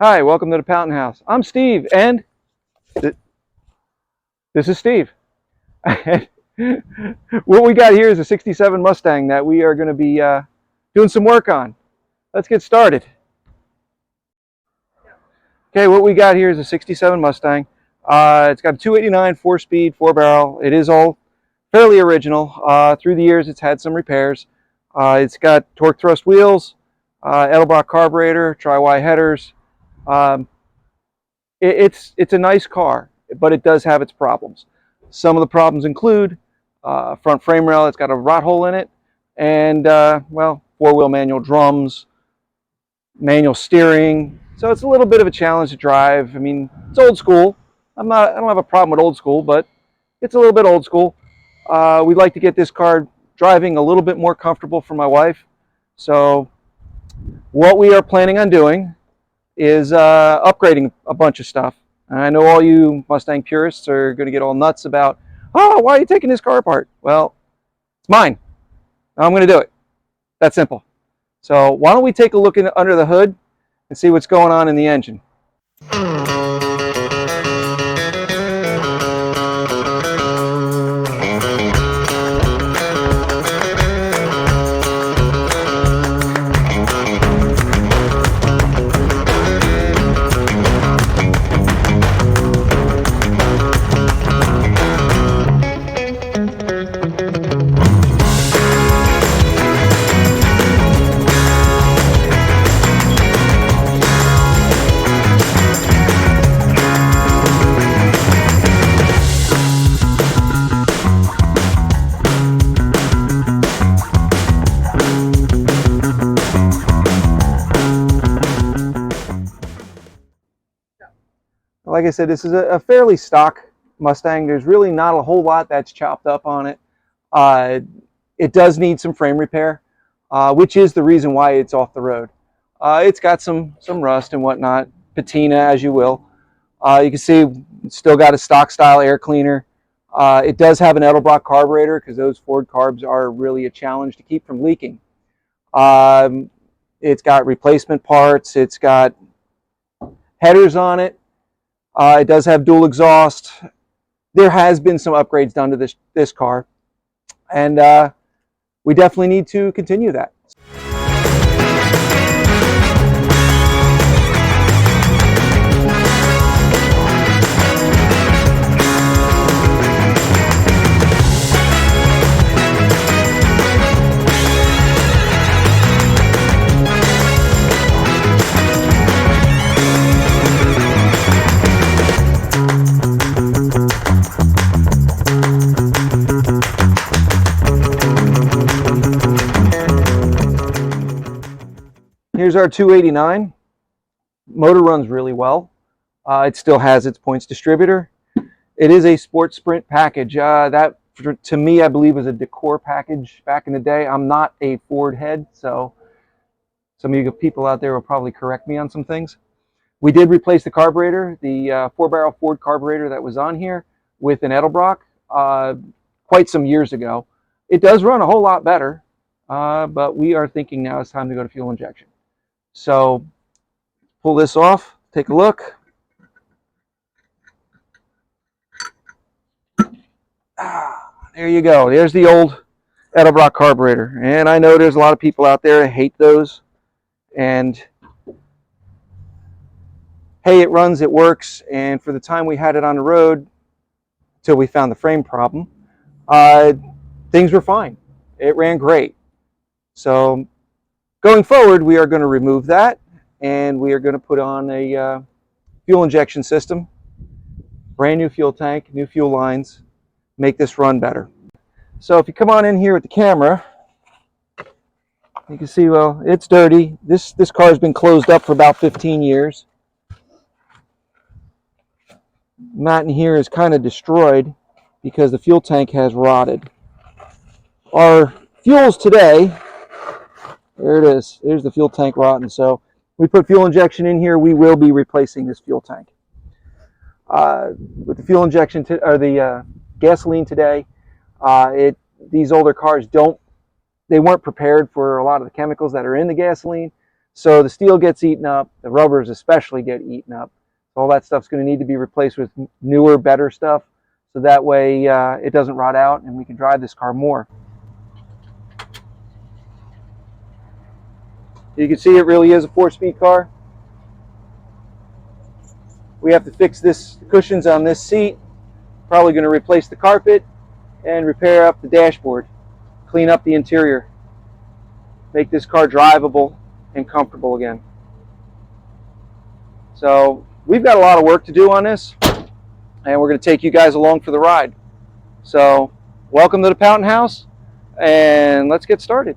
Hi, welcome to the Fountain House. I'm Steve, and th this is Steve. What we got here is a 67 Mustang that we are going to be doing some work on. Let's get started. Okay, what we got here is a 67 Mustang. It's got a 289 4-speed, 4-barrel. It is all fairly original. Through the years, it's had some repairs. It's got torque thrust wheels, Edelbrock carburetor, tri-Y headers. Um, it's a nice car, but it does have its problems. Some of the problems include front frame rail. It's got a rot hole in it, and well, four-wheel manual drums, manual steering. So it's a little bit of a challenge to drive. I mean, it's old school. I don't have a problem with old school, but it's a little bit old school. We'd like to get this car driving a little bit more comfortable for my wife. So what we are planning on doing is upgrading a bunch of stuff. And I know all you Mustang purists are going to get all nuts about, oh, why are you taking this car apart? Well, it's mine. I'm going to do it. That's simple. So why don't we take a look under the hood and see what's going on in the engine. Like I said, this is a fairly stock Mustang. There's really not a whole lot that's chopped up on it. It does need some frame repair, which is the reason why it's off the road. It's got some rust and whatnot, patina as you will. You can see it's still got a stock style air cleaner. It does have an Edelbrock carburetor because those Ford carbs are really a challenge to keep from leaking. It's got replacement parts. It's got headers on it. It does have dual exhaust. There has been some upgrades done to this car, and we definitely need to continue that. Here's our 289. Motor runs really well. It still has its points distributor. It is a Sport Sprint package. That, to me, I believe was a decor package back in the day. I'm not a Ford head, so some of you people out there will probably correct me on some things. We did replace the carburetor, the 4-barrel Ford carburetor that was on here, with an Edelbrock quite some years ago. It does run a whole lot better, but we are thinking now it's time to go to fuel injection. So pull this off, take a look. There you go. There's the old Edelbrock carburetor. And I know there's a lot of people out there that hate those. And hey, it runs, it works. And for the time we had it on the road, until we found the frame problem, things were fine. It ran great. So going forward, we are going to remove that, and we are going to put on a fuel injection system, brand new fuel tank, new fuel lines, make this run better. So if you come on in here with the camera, you can see, well, it's dirty. This car has been closed up for about 15 years. Mat in here is kind of destroyed because the fuel tank has rotted. Our fuels today, there it is. There's the fuel tank rotten. So we put fuel injection in here. We will be replacing this fuel tank. With the fuel injection or the gasoline today, these older cars weren't prepared for a lot of the chemicals that are in the gasoline. So the steel gets eaten up, the rubbers especially get eaten up. All that stuff's going to need to be replaced with newer, better stuff, so that way it doesn't rot out and we can drive this car more. You can see it really is a 4-speed car. We have to fix this cushions on this seat, probably going to replace the carpet and repair up the dashboard, clean up the interior, make this car drivable and comfortable again. So we've got a lot of work to do on this, and we're going to take you guys along for the ride. So welcome to the Fountain House, and let's get started.